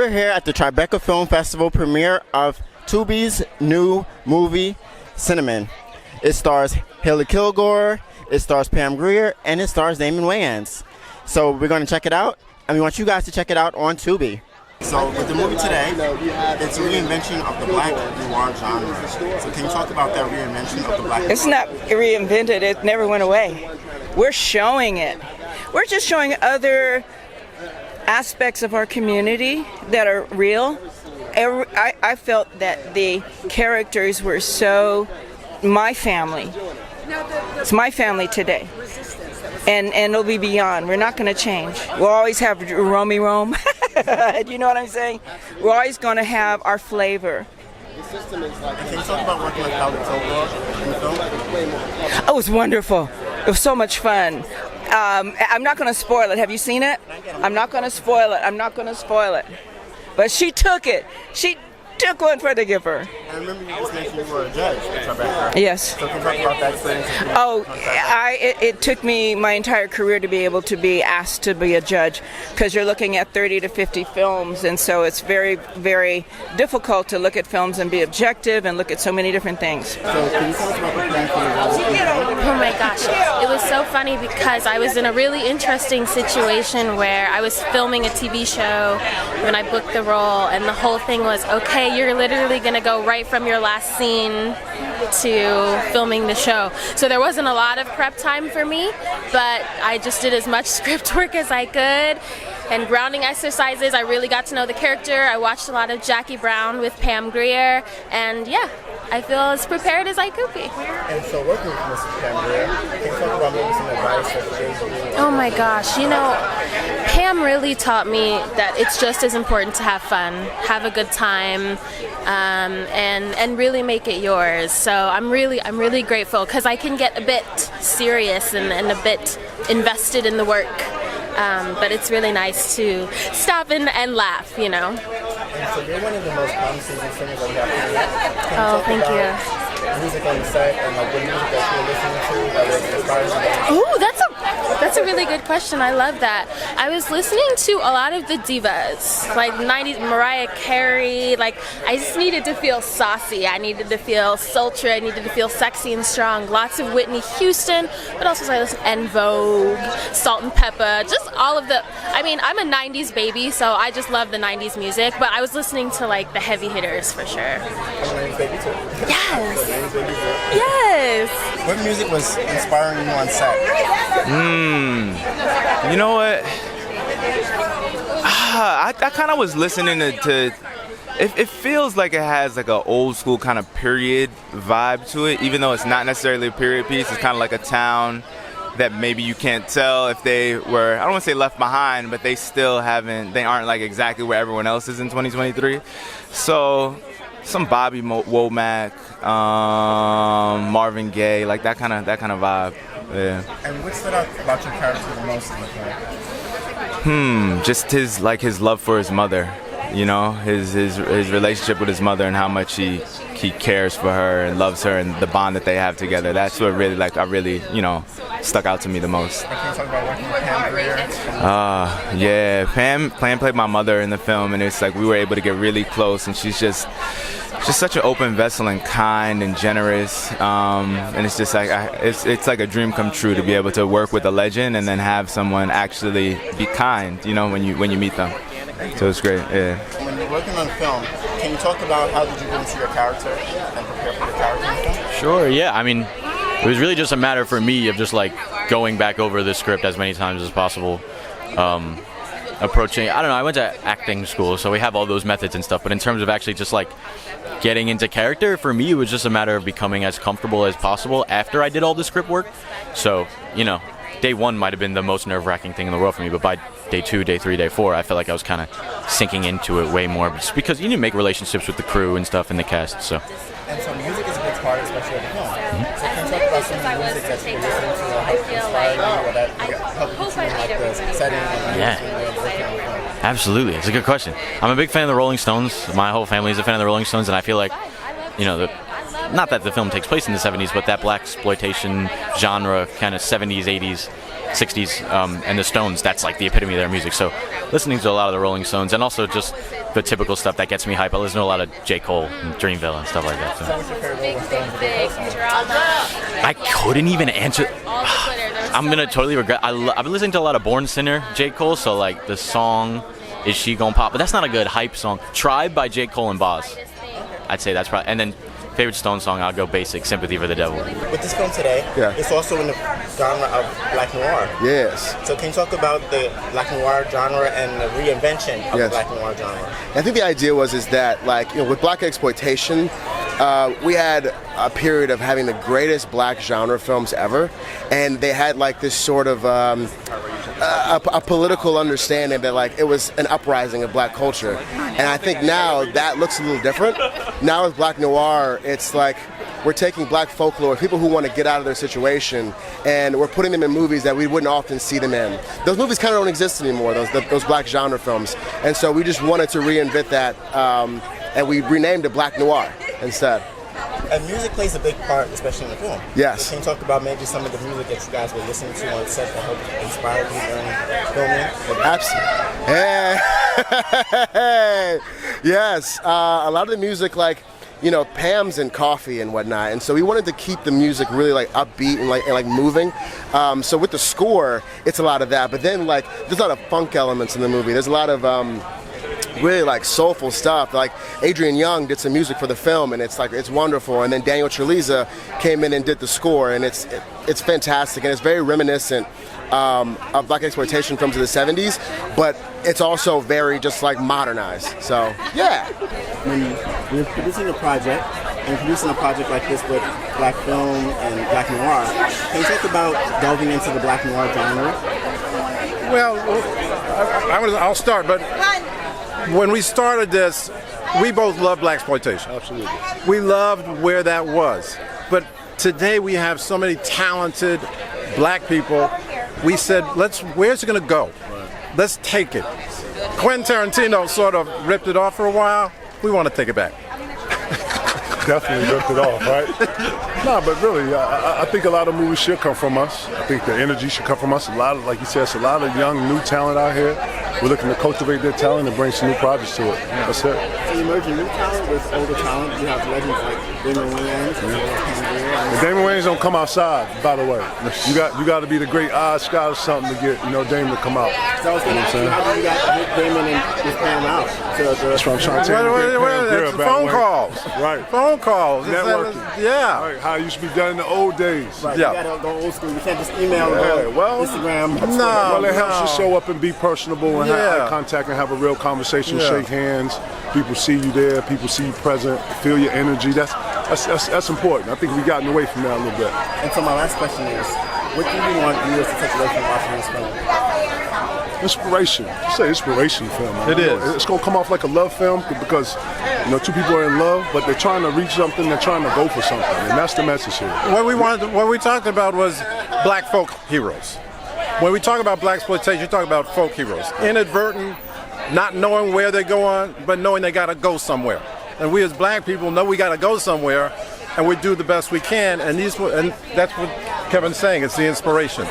We're here at the Tribeca Film Festival premiere of Tubi's new movie, Cinnamon. It stars Hailey Kilgore, it stars Pam Grier, and it stars Damon Wayans. So we're going to check it out, and we want you guys to check it out on Tubi. So with the movie today, it's a reinvention of the black noir genre. So can you talk about that reinvention of the black noir? It's not reinvented, it never went away. We're showing it. We're just showing other aspects of our community that are real. I felt that the characters were so my family. It's my family today. And it'll be beyond. We're not going to change. We'll always have Romy Rome. You know what I'm saying? We're always going to have our flavor. Can you talk about working with Hailey Kilgore in the film? Oh, it was wonderful. It was so much fun. I'm not going to spoil it. Have you seen it? I'm not going to spoil it. But she took it. She took one for the giver. I remember you just mentioned you were a judge at Tribeca. Yes. So can you talk about that experience? It took me my entire career to be able to be asked to be a judge, because you're looking at 30 to 50 films, and so it's very, very difficult to look at films and be objective and look at so many different things. So can you tell us about preparing for the role? Oh my gosh, it was so funny because I was in a really interesting situation where I was filming a TV show when I booked the role, and the whole thing was, okay, you're literally going to go right from your last scene to filming the show. So there wasn't a lot of prep time for me, but I just did as much script work as I could. And grounding exercises, I really got to know the character. I watched a lot of Jackie Brown with Pam Grier, and yeah, I feel as prepared as I could be. And so working with Ms. Pam Grier, can you talk about maybe some advice that she gave you? Oh my gosh, you know, Pam really taught me that it's just as important to have fun, have a good time, and really make it yours. So I'm really grateful, because I can get a bit serious and a bit invested in the work. But it's really nice to stop and laugh, you know. And so you're one of the most promising singers that we have here. Oh, thank you. Music on the set and like the music that you're listening to that was inspiring you? Oh, that's a really good question. I love that. I was listening to a lot of the divas, like 90s Mariah Carey. Like, I just needed to feel saucy. I needed to feel sultry. I needed to feel sexy and strong. Lots of Whitney Houston, but also I listened to En Vogue, Salt and Pepper, just all of the. I mean, I'm a 90s baby, so I just love the 90s music. But I was listening to like the heavy hitters for sure. I'm a 90s baby too. Yes. Yes. What music was inspiring you on set? You know what? I kind of was listening to it feels like it has like an old school kind of period vibe to it, even though it's not necessarily a period piece. It's kind of like a town that maybe you can't tell if they were, I don't want to say left behind, but they aren't like exactly where everyone else is in 2023. So some Bobby Womack, Marvin Gaye, like that kind of vibe. Yeah. And what stood out about your character the most in the film? Just his love for his mother, you know, his relationship with his mother and how much he cares for her and loves her and the bond that they have together. That's what really stuck out to me the most. Can you talk about working with Pam Grier? Yeah, Pam played my mother in the film, and it's like we were able to get really close, and she's just such an open vessel and kind and generous, and it's just like it's like a dream come true to be able to work with a legend and then have someone actually be kind, you know, when you meet them. So it's great. Yeah. When you're working on film, can you talk about how did you get into your character and prepare for your character in the film? Sure, yeah. I mean, it was really just a matter for me of just like going back over the script as many times as possible. Approaching, I don't know, I went to acting school, so we have all those methods and stuff, but in terms of actually just like getting into character, for me it was just a matter of becoming as comfortable as possible after I did all the script work. So, you know, day one might have been the most nerve-wracking thing in the world for me, but by day 2, day 3, day 4, I felt like I was kind of sinking into it way more, just because you need to make relationships with the crew and stuff and the cast. So. And so music is a big part, especially of the film. So can you talk about some of the music that you listen to or helped inspire you or that helped you in like the setting and Yeah. Absolutely. It's a good question. I'm a big fan of the Rolling Stones. My whole family is a fan of the Rolling Stones, and I feel like, you know, not that the film takes place in the 70s, but that black exploitation genre, kind of 70s, 80s, 60s, and the Stones, that's like the epitome of their music. So listening to a lot of the Rolling Stones, and also just the typical stuff that gets me hype. I listen to a lot of J. Cole and Dreamville and stuff like that. So. Big drama. I couldn't even answer. All the Twitter. There was I'm so gonna much. totally regret. I've been listening to a lot of Born Sinner, J. Cole. So like the song, Is She Gon' Pop? But that's not a good hype song. Tribe by J. Cole and Boz. I'd say that's probably. And then favorite Stone song, I'll go basic. Sympathy for the Devil. With this film today, Yeah. it's also in the genre of black noir. Yes. So can you talk about the black noir genre and the reinvention of the Yes. black noir genre? I think the idea is that like with black exploitation, we had a period of having the greatest black genre films ever, and they had like this sort of a political understanding that like it was an uprising of black culture, and I think now that looks a little different. Now with black noir, it's like we're taking black folklore, people who want to get out of their situation, and we're putting them in movies that we wouldn't often see them in. Those movies kind of don't exist anymore, those black genre films, and so we just wanted to reinvent that, and we renamed it Black Noir instead. And music plays a big part, especially in the film. Yes. Can you talk about maybe some of the music that you guys were listening to on set that helped inspire you during filming? Absolutely. Hey. Yes. A lot of the music, like, you know, Pam's and Coffee and whatnot, and so we wanted to keep the music really like upbeat and like moving. So with the score, it's a lot of that. But then like there's a lot of funk elements in the movie. There's a lot of really like soulful stuff. Like Adrian Young did some music for the film, and it's wonderful. And then Daniel Treliza came in and did the score, and it's fantastic, and it's very reminiscent of black exploitation films of the 70s, but it's also very just like modernized. So yeah. When you're producing a project and producing a project like this with black film and black noir, can you talk about delving into the black noir genre? Well, I'll start, but when we started this, we both loved blaxploitation. Absolutely. We loved where that was. But today we have so many talented black people. We said, where's it going to go? Let's take it. Quentin Tarantino sort of ripped it off for a while. We want to take it back. Definitely ripped it off, right? No, but really, I think a lot of movies should come from us. I think the energy should come from us. A lot of, like you said, it's a lot of young, new talent out here. We're looking to cultivate their talent and bring some new projects to it. That's it. So you're merging new talent with older talent. You have legends like Damon Wayans and And Damon Wayans don't come outside, by the way. You got to be the great Oz Scott or something to get Damon to come out. So I was going to ask you, how did you get Damon and Miss Pam out? That's what I'm trying to tell you. It's phone calls. Right. Phone calls. Networking. Yeah. Right. How it used to be done in the old days. Right, Yeah. you got to go old school. You can't just email or Yeah, go well, Instagram. No. Well, it helps you show up and be personable and have Yeah. eye contact and have a real conversation, Yeah. shake hands. People see you there, people see you present, feel your energy. That's important. I think we've gotten away from that a little bit. And so my last question is, what do you want viewers to take away from watching this film? Inspiration. It's an inspiration film. It is. It's going to come off like a love film because, two people are in love, but they're trying to reach something, they're trying to go for something, and that's the message here. What we talked about was black folk heroes. When we talk about blaxploitation, you talk about folk heroes. Inadvertent, not knowing where they're going, but knowing they got to go somewhere. And we as black people know we got to go somewhere, and we do the best we can. And that's what Kevin's saying. It's the inspiration.